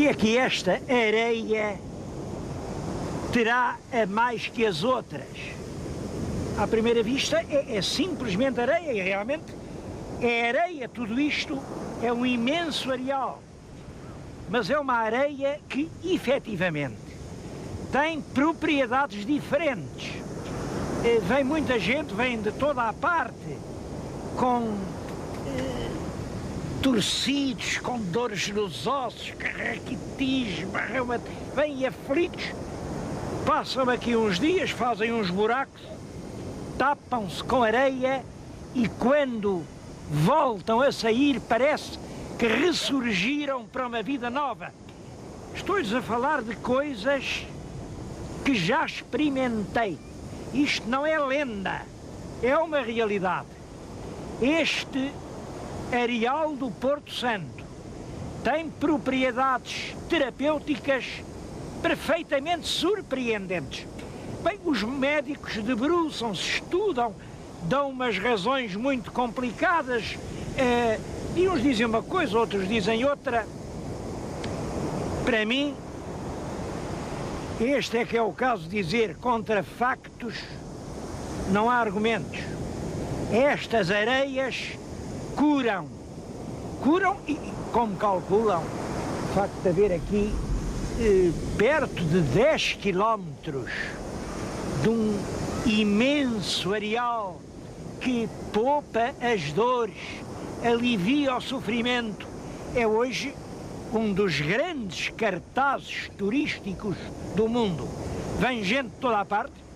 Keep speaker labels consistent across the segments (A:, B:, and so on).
A: que é que esta areia terá a mais que as outras? À primeira vista é simplesmente areia, e realmente é areia, tudo isto é um imenso areal. Mas é uma areia que, efetivamente, tem propriedades diferentes. Vem muita gente, vem de toda a parte, com torcidos, com dores nos ossos, raquitismo, vêm aflitos, passam aqui uns dias, fazem uns buracos, tapam-se com areia e quando voltam a sair parece que ressurgiram para uma vida nova. Estou-lhes a falar de coisas que já experimentei. Isto não é lenda, é uma realidade. Este areal do Porto Santo tem propriedades terapêuticas perfeitamente surpreendentes. Bem, os médicos debruçam-se, estudam, dão umas razões muito complicadas, e uns dizem uma coisa, outros dizem outra. Para mim, este é que é o caso de dizer contra factos não há argumentos. Estas areias curam e, como calculam, o facto de haver aqui perto de 10 quilómetros de um imenso areal que poupa as dores, alivia o sofrimento, é hoje um dos grandes cartazes turísticos do mundo. Vem gente de toda a parte.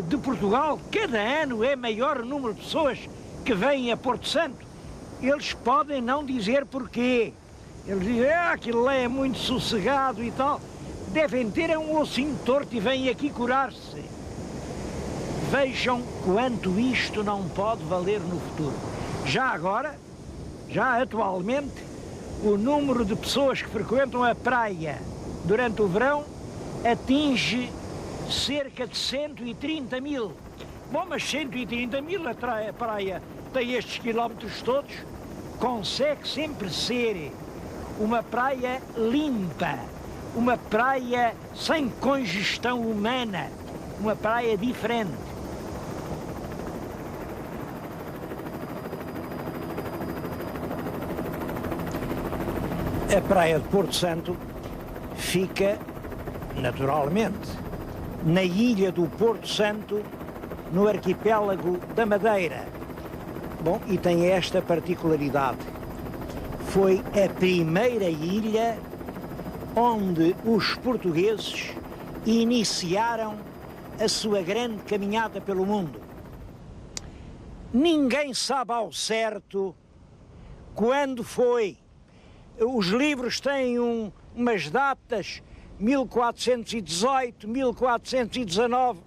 A: De Portugal, cada ano é maior o número de pessoas que vêm a Porto Santo. Eles podem não dizer porquê. Eles dizem, aquilo lá é muito sossegado e tal. Devem ter um ossinho torto e vêm aqui curar-se. Vejam quanto isto não pode valer no futuro. Já agora, já atualmente, o número de pessoas que frequentam a praia durante o verão atinge cerca de 130 mil. Bom, mas 130 mil, a praia tem estes quilómetros todos, consegue sempre ser uma praia limpa, uma praia sem congestão humana, uma praia diferente. A praia de Porto Santo fica, naturalmente, na ilha do Porto Santo, no arquipélago da Madeira. Bom, e tem esta particularidade. Foi a primeira ilha onde os portugueses iniciaram a sua grande caminhada pelo mundo. Ninguém sabe ao certo quando foi. Os livros têm umas datas, 1418, 1419.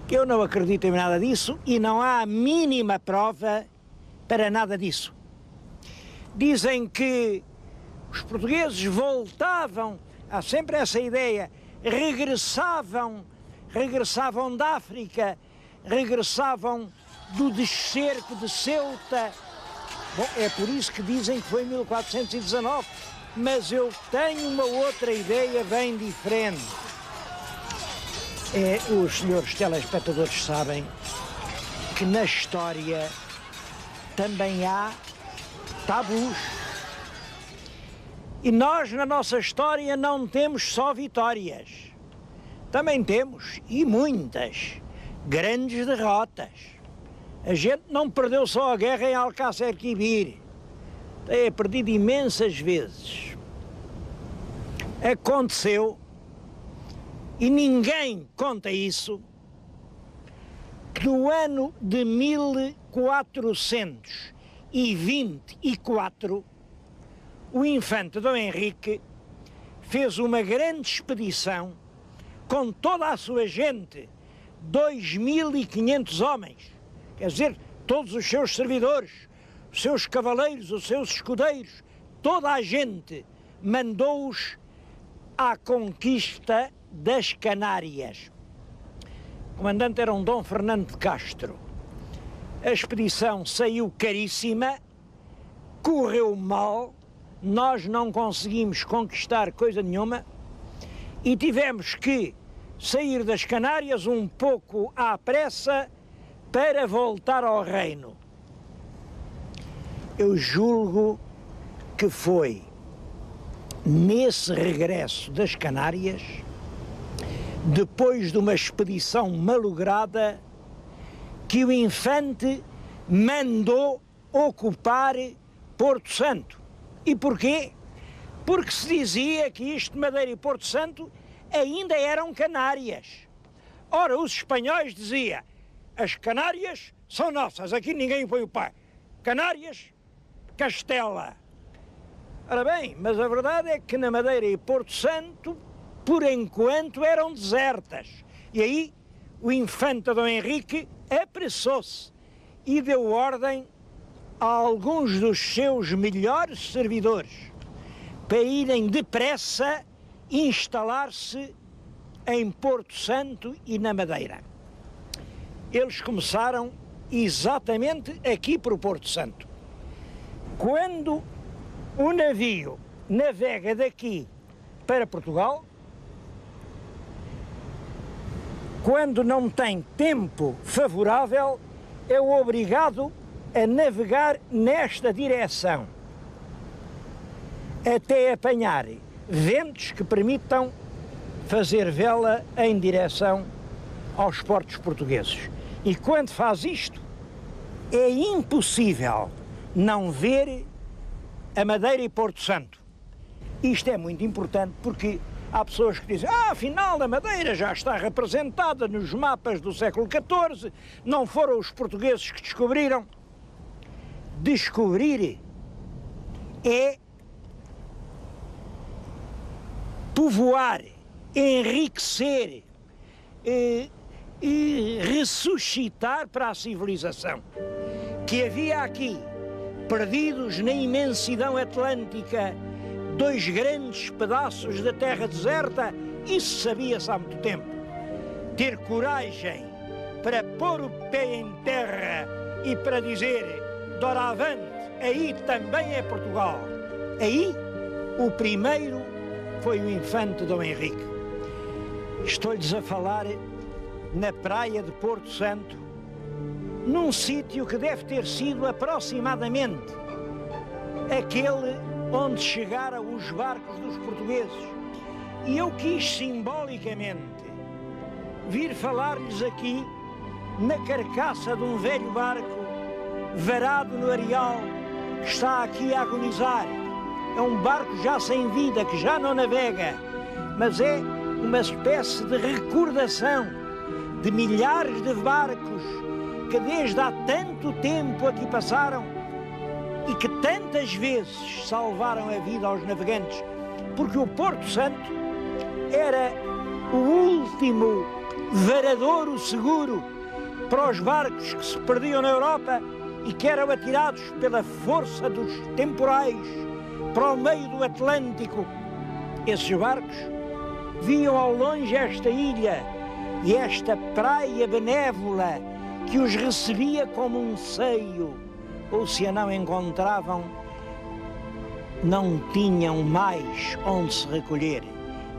A: Eu não acredito em nada disso e não há a mínima prova para nada disso. Dizem que os portugueses voltavam, há sempre essa ideia, regressavam da África, regressavam do desterro de Ceuta. Bom, é por isso que dizem que foi em 1419, mas eu tenho uma outra ideia bem diferente. Os senhores telespectadores sabem que na história também há tabus. E nós, na nossa história, não temos só vitórias. Também temos, e muitas, grandes derrotas. A gente não perdeu só a guerra em Alcácer Quibir. Tem perdido imensas vezes. Aconteceu, e ninguém conta isso, que no ano de 1424, o infante Dom Henrique fez uma grande expedição com toda a sua gente, 2.500 homens, quer dizer, todos os seus servidores, os seus cavaleiros, os seus escudeiros, toda a gente, mandou-os à conquista das Canárias. O comandante era um Dom Fernando de Castro. A expedição saiu caríssima, correu mal, nós não conseguimos conquistar coisa nenhuma e tivemos que sair das Canárias um pouco à pressa para voltar ao reino. Eu julgo que foi nesse regresso das Canárias, depois de uma expedição malograda, que o infante mandou ocupar Porto Santo. E porquê? Porque se dizia que isto de Madeira e Porto Santo ainda eram Canárias. Ora, os espanhóis diziam, as Canárias são nossas, aqui ninguém põe o pé. Canárias, Castela. Ora bem, mas a verdade é que na Madeira e Porto Santo, por enquanto, eram desertas. E aí o infante Dom Henrique apressou-se e deu ordem a alguns dos seus melhores servidores para irem depressa instalar-se em Porto Santo e na Madeira. Eles começaram exatamente aqui por Porto Santo. Quando o navio navega daqui para Portugal, quando não tem tempo favorável, é obrigado a navegar nesta direção, até apanhar ventos que permitam fazer vela em direção aos portos portugueses. E quando faz isto, é impossível não ver a Madeira e Porto Santo. Isto é muito importante porque há pessoas que dizem, afinal a Madeira já está representada nos mapas do século XIV, não foram os portugueses que descobriram. Descobrir é povoar, enriquecer e ressuscitar para a civilização que havia aqui, perdidos na imensidão atlântica, dois grandes pedaços da terra deserta. Isso sabia-se há muito tempo. Ter coragem para pôr o pé em terra e para dizer, doravante, aí também é Portugal. Aí, o primeiro foi o infante Dom Henrique. Estou-lhes a falar na praia de Porto Santo, num sítio que deve ter sido aproximadamente aquele onde chegaram os barcos dos portugueses. E eu quis simbolicamente vir falar-lhes aqui na carcaça de um velho barco varado no areal que está aqui a agonizar. É um barco já sem vida, que já não navega, mas é uma espécie de recordação de milhares de barcos que desde há tanto tempo aqui passaram e que tantas vezes salvaram a vida aos navegantes, porque o Porto Santo era o último varadouro seguro para os barcos que se perdiam na Europa e que eram atirados pela força dos temporais para o meio do Atlântico. Esses barcos viam ao longe esta ilha e esta praia benévola que os recebia como um seio, ou se a não encontravam, não tinham mais onde se recolher.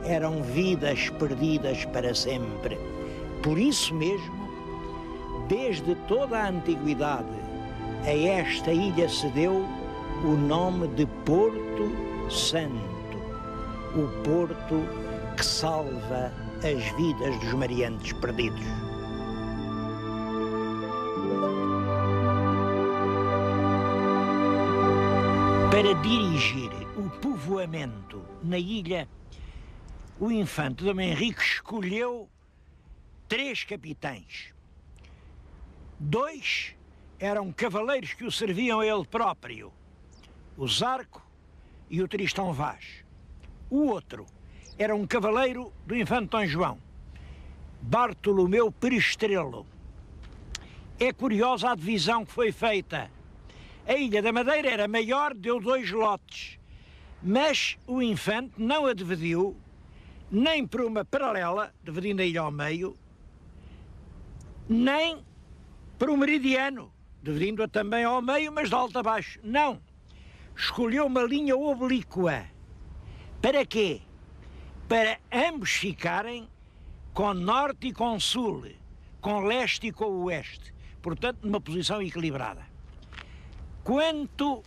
A: Eram vidas perdidas para sempre. Por isso mesmo, desde toda a antiguidade, a esta ilha se deu o nome de Porto Santo, o porto que salva as vidas dos mareantes perdidos. Para dirigir o povoamento na ilha, o infante Dom Henrique escolheu 3 capitães. 2 eram cavaleiros que o serviam a ele próprio, o Zarco e o Tristão Vaz. O outro era um cavaleiro do infante Dom João, Bartolomeu Perestrelo. É curiosa a divisão que foi feita. A Ilha da Madeira era maior, deu 2 lotes, mas o infante não a dividiu nem por uma paralela, dividindo a ilha ao meio, nem por um meridiano, dividindo-a também ao meio, mas de alto a baixo. Não. escolheu uma linha oblíqua. Para quê? Para ambos ficarem com norte e com sul, com leste e com oeste, portanto numa posição equilibrada. Quanto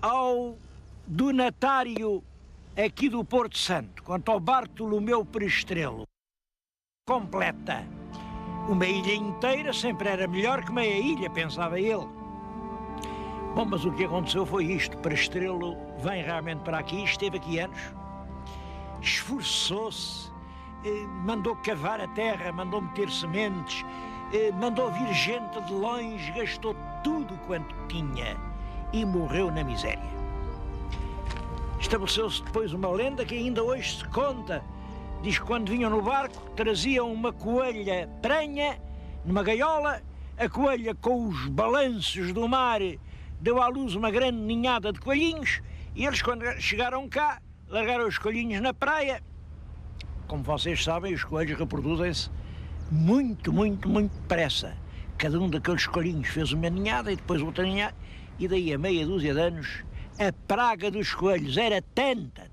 A: ao donatário aqui do Porto Santo, quanto ao Bartolomeu Perestrelo, completa uma ilha inteira, sempre era melhor que meia ilha, pensava ele. Bom, mas o que aconteceu foi isto: Perestrelo vem realmente para aqui, esteve aqui anos, esforçou-se, mandou cavar a terra, mandou meter sementes, mandou vir gente de longe, gastou tudo quanto tinha e morreu na miséria. Estabeleceu-se depois uma lenda que ainda hoje se conta. Diz que quando vinham no barco traziam uma coelha prenha numa gaiola, a coelha com os balanços do mar deu à luz uma grande ninhada de coelhinhos e eles, quando chegaram cá, largaram os coelhinhos na praia. Como vocês sabem, os coelhos reproduzem-se muito depressa. Cada um daqueles coelhinhos fez uma ninhada e depois outra ninhada, e daí a meia dúzia de anos a praga dos coelhos era tanta,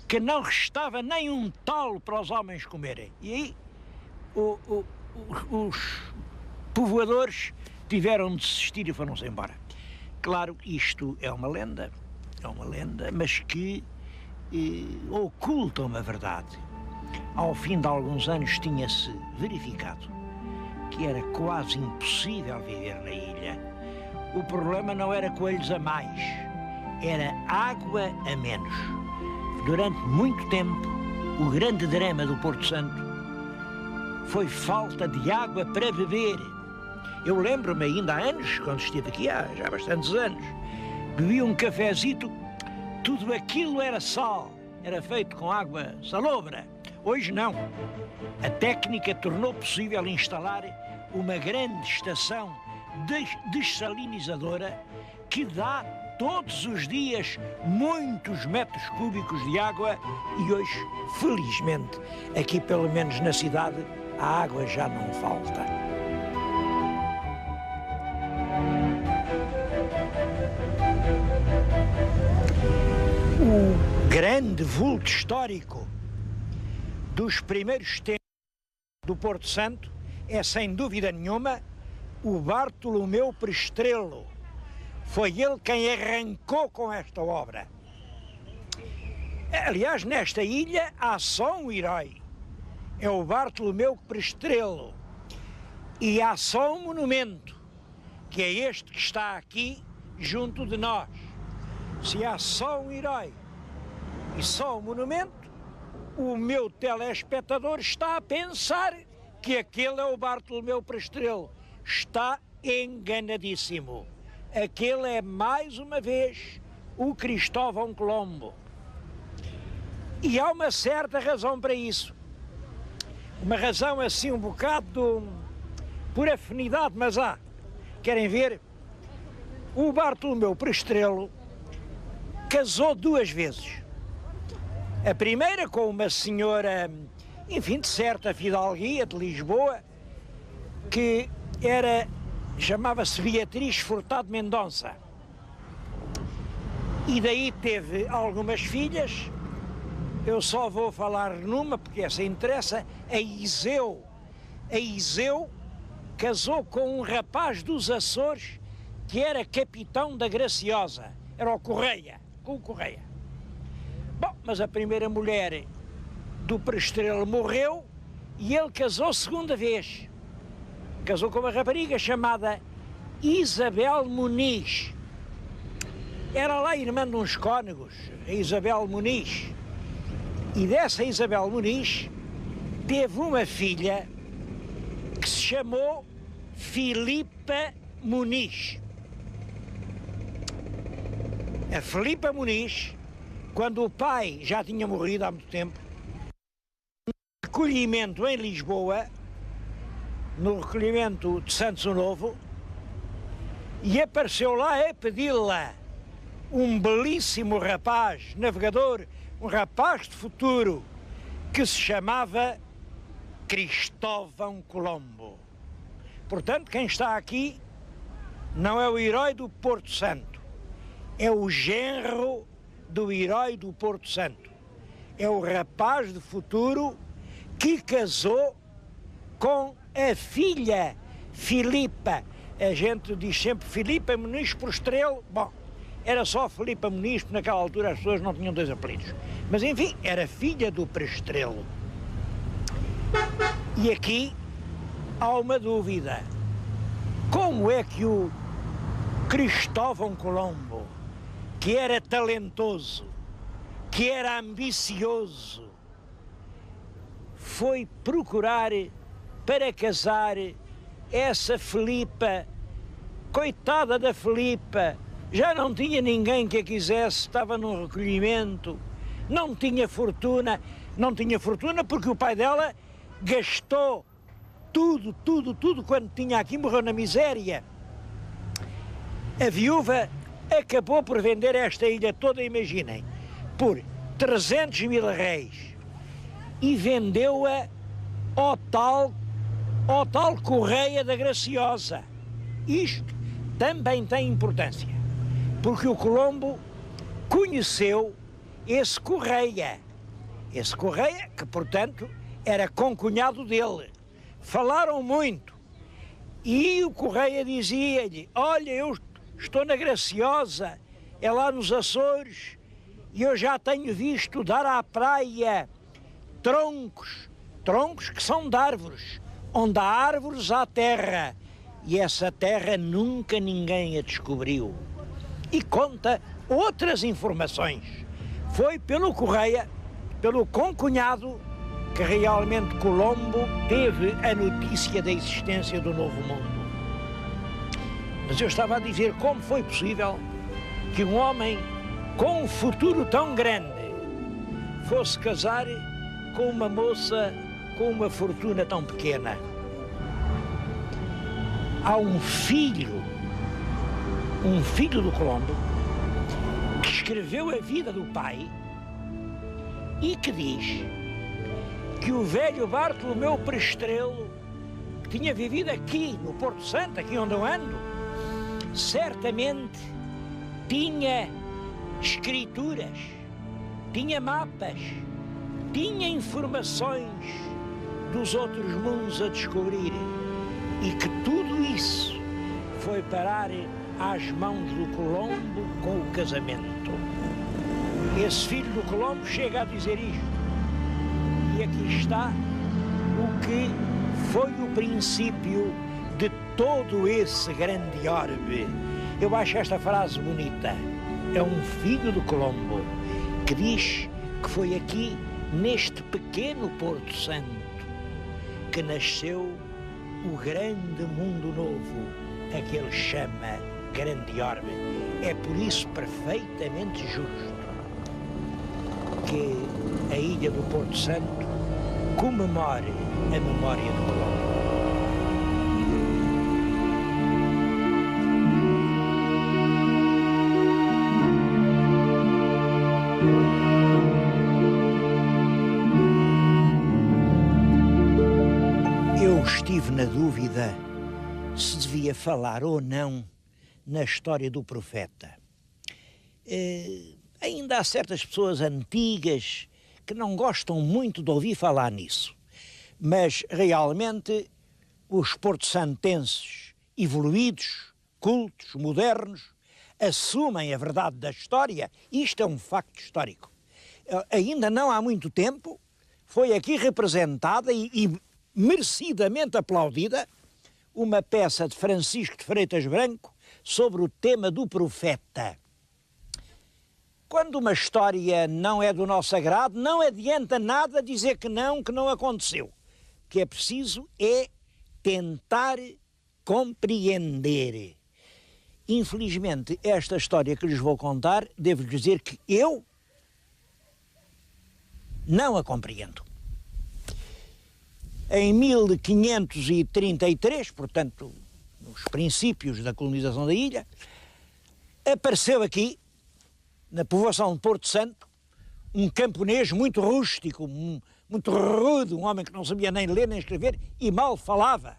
A: que não restava nem um talo para os homens comerem. E aí os povoadores tiveram de desistir e foram-se embora. Claro, isto é uma lenda, mas que oculta uma verdade. Ao fim de alguns anos tinha-se verificado que era quase impossível viver na ilha. O problema não era coelhos a mais, era água a menos. Durante muito tempo, o grande drama do Porto Santo foi falta de água para beber. Eu lembro-me ainda há anos, quando estive aqui há já bastantes anos, bebi um cafezito, tudo aquilo era sal, era feito com água salobra. Hoje não. A técnica tornou possível instalar uma grande estação dessalinizadora que dá todos os dias muitos metros cúbicos de água e hoje, felizmente, aqui pelo menos na cidade, a água já não falta. O grande vulto histórico dos primeiros tempos do Porto Santo é, sem dúvida nenhuma, o Bartolomeu Perestrelo. Foi ele quem arrancou com esta obra. Aliás, nesta ilha há só um herói. É o Bartolomeu Perestrelo. E há só um monumento, que é este que está aqui junto de nós. Se há só um herói e só um monumento, o meu telespectador está a pensar que aquele é o Bartolomeu Perestrelo. Está enganadíssimo. Aquele é, mais uma vez, o Cristóvão Colombo. E há uma certa razão para isso. Uma razão assim um bocado por afinidade, mas há. Querem ver? O Bartolomeu Perestrelo casou duas vezes. A primeira com uma senhora, enfim, de certa fidalguia de Lisboa, que chamava-se Beatriz Furtado Mendonça. E daí teve algumas filhas. Eu só vou falar numa, porque essa interessa. A Iseu. A Iseu casou com um rapaz dos Açores que era capitão da Graciosa. Era o Correia, com o Correia. Bom, mas a primeira mulher do Perestrelo morreu e ele casou segunda vez. Casou com uma rapariga chamada Isabel Muniz. Era lá irmã de uns cônegos, a Isabel Muniz. E dessa Isabel Muniz teve uma filha que se chamou Filipa Muniz. A Filipa Muniz, quando o pai já tinha morrido há muito tempo, no recolhimento em Lisboa, no recolhimento de Santos Novo, e apareceu lá a pedi-la um belíssimo rapaz, navegador, um rapaz de futuro, que se chamava Cristóvão Colombo. Portanto, quem está aqui não é o herói do Porto Santo, é o genro do herói do Porto Santo. É o rapaz de futuro que casou com a filha Filipa. A gente diz sempre Filipa Muniz por Estrelo. Bom, era só Filipa Muniz, porque naquela altura as pessoas não tinham dois apelidos. Mas enfim, era filha do Prestrelo. E aqui há uma dúvida. Como é que o Cristóvão Colombo, que era talentoso, que era ambicioso, foi procurar para casar essa Filipa, coitada da Filipa, já não tinha ninguém que a quisesse, estava num recolhimento, não tinha fortuna porque o pai dela gastou tudo quando tinha aqui, morreu na miséria. A viúva acabou por vender esta ilha toda, imaginem, por 300 mil réis e vendeu-a ao tal Correia da Graciosa. Isto também tem importância, porque o Colombo conheceu esse Correia que, portanto, era concunhado dele. Falaram muito e o Correia dizia-lhe: olha, eu estou na Graciosa, é lá nos Açores, e eu já tenho visto dar à praia troncos que são de árvores. Onde há árvores há terra, e essa terra nunca ninguém a descobriu. E conta outras informações. Foi pelo Correia, pelo concunhado, que realmente Colombo teve a notícia da existência do Novo Mundo. Mas eu estava a dizer como foi possível que um homem com um futuro tão grande fosse casar com uma moça com uma fortuna tão pequena. Há um filho do Colombo, que escreveu a vida do pai e que diz que o velho Bartolomeu Prestrelo, que tinha vivido aqui no Porto Santo, aqui onde eu ando, certamente tinha escrituras, tinha mapas, tinha informações dos outros mundos a descobrir, e que tudo isso foi parar às mãos do Colombo com o casamento. Esse filho do Colombo chega a dizer isto, e aqui está o que foi o princípio de todo esse grande orbe. Eu acho esta frase bonita. É um filho do Colombo que diz que foi aqui, neste pequeno Porto Santo, que nasceu o grande mundo novo, a que ele chama grande orbe. É por isso perfeitamente justo que a ilha do Porto Santo comemore a memória do Colombo. Eu estive na dúvida se devia falar ou não na história do profeta. Ainda há certas pessoas antigas que não gostam muito de ouvir falar nisso, mas realmente os porto-santenses evoluídos, cultos, modernos, assumem a verdade da história. Isto é um facto histórico. Ainda não há muito tempo foi aqui representada e merecidamente aplaudida uma peça de Francisco de Freitas Branco sobre o tema do profeta. Quando uma história não é do nosso agrado, não adianta nada dizer que não aconteceu. O que é preciso é tentar compreender. Infelizmente, esta história que lhes vou contar, devo dizer que eu não a compreendo. Em 1533, portanto, nos princípios da colonização da ilha, apareceu aqui, na povoação de Porto Santo, um camponês muito rústico, muito rude, um homem que não sabia nem ler nem escrever e mal falava,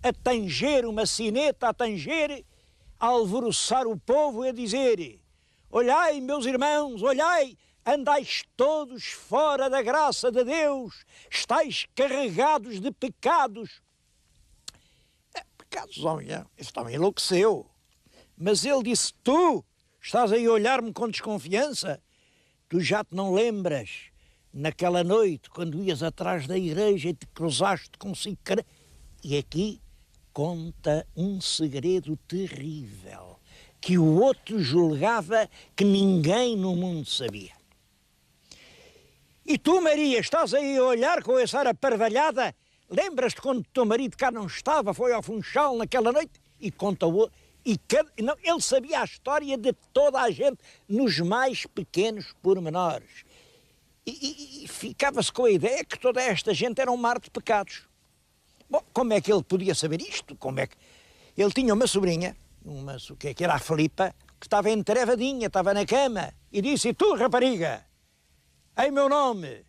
A: a tanger uma sineta, a alvoroçar o povo e a dizer: olhai, meus irmãos, olhai, andais todos fora da graça de Deus, estáis carregados de pecados. Pecados, homem, esse homem enlouqueceu. Mas ele disse, tu estás aí a olhar-me com desconfiança? Tu já te não lembras, naquela noite, quando ias atrás da igreja e te cruzaste com cinco... E aqui conta um segredo terrível, que o outro julgava que ninguém no mundo sabia. E tu, Maria, estás aí a olhar com essa cara parvalhada? Lembras-te quando o teu marido cá não estava, foi ao Funchal naquela noite? E conta o outro. Não, ele sabia a história de toda a gente, nos mais pequenos pormenores. E ficava-se com a ideia que toda esta gente era um mar de pecados. Bom, como é que ele podia saber isto? Como é que... Ele tinha uma sobrinha, que era a Filipa, que estava entrevadinha, estava na cama, e disse, e tu, rapariga, em meu nome,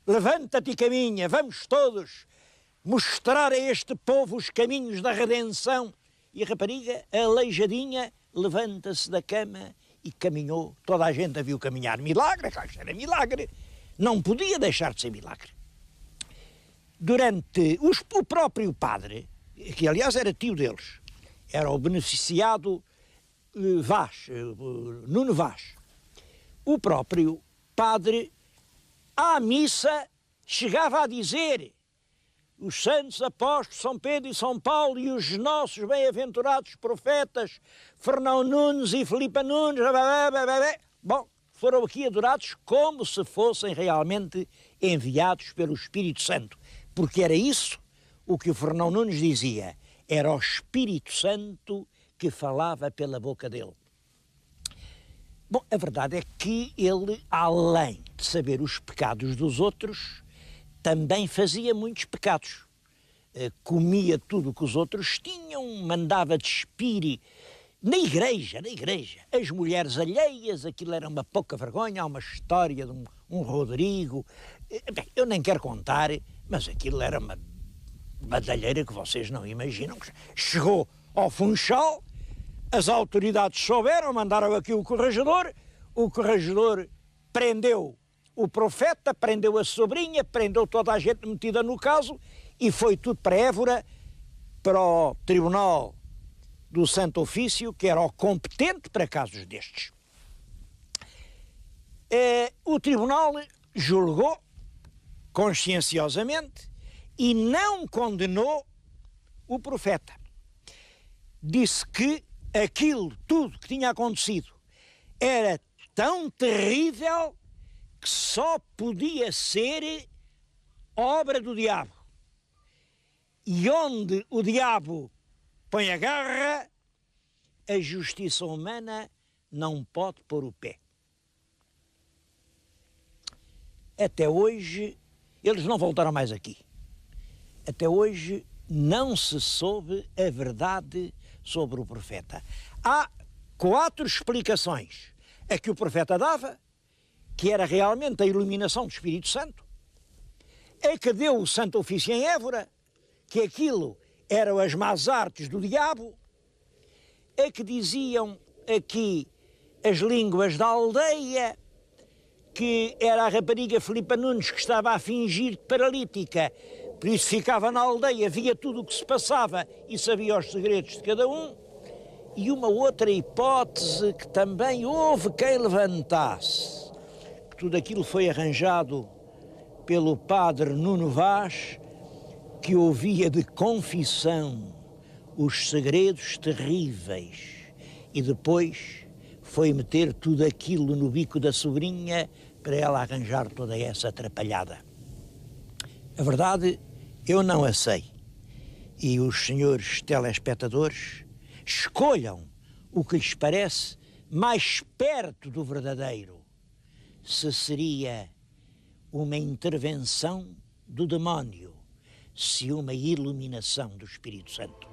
A: levanta-te e caminha, vamos todos mostrar a este povo os caminhos da redenção. E a rapariga, aleijadinha, levanta-se da cama e caminhou. Toda a gente a viu caminhar. Milagre, claro, era milagre. Não podia deixar de ser milagre. O próprio padre, que aliás era tio deles, era o beneficiado Vaz, Nuno Vaz. O próprio padre, à missa, chegava a dizer: os santos apóstolos São Pedro e São Paulo e os nossos bem-aventurados profetas Fernão Nunes e Filipa Nunes, bom, foram aqui adorados como se fossem realmente enviados pelo Espírito Santo, porque era isso o que o Fernão Nunes dizia, era o Espírito Santo que falava pela boca dele. Bom, a verdade é que ele, além de saber os pecados dos outros, também fazia muitos pecados. Comia tudo o que os outros tinham, mandava despir na igreja, as mulheres alheias, aquilo era uma pouca vergonha. Há uma história de um Rodrigo, bem, eu nem quero contar, mas aquilo era uma badalheira que vocês não imaginam. Chegou ao Funchal, as autoridades souberam, mandaram aqui o corregedor prendeu o profeta, prendeu a sobrinha, prendeu toda a gente metida no caso e foi tudo para Évora, para o Tribunal do Santo Ofício, que era o competente para casos destes. O tribunal julgou conscienciosamente e não condenou o profeta. Disse que aquilo, tudo que tinha acontecido, era tão terrível que só podia ser obra do diabo. E onde o diabo põe a garra, a justiça humana não pode pôr o pé. Até hoje, eles não voltaram mais aqui. Até hoje não se soube a verdade sobre o profeta. Há 4 explicações a que o profeta dava, que era realmente a iluminação do Espírito Santo, é que deu o Santo Ofício em Évora, que aquilo eram as más artes do diabo, é que diziam aqui as línguas da aldeia, que era a rapariga Filipa Nunes que estava a fingir paralítica, por isso ficava na aldeia, via tudo o que se passava e sabia os segredos de cada um. E uma outra hipótese que também houve quem levantasse, que tudo aquilo foi arranjado pelo padre Nuno Vaz, que ouvia de confissão os segredos terríveis e depois foi meter tudo aquilo no bico da sobrinha para ela arranjar toda essa atrapalhada. A verdade, eu não a sei. E os senhores telespectadores escolham o que lhes parece mais perto do verdadeiro. Se seria uma intervenção do demónio, se uma iluminação do Espírito Santo.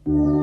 B: Obrigado.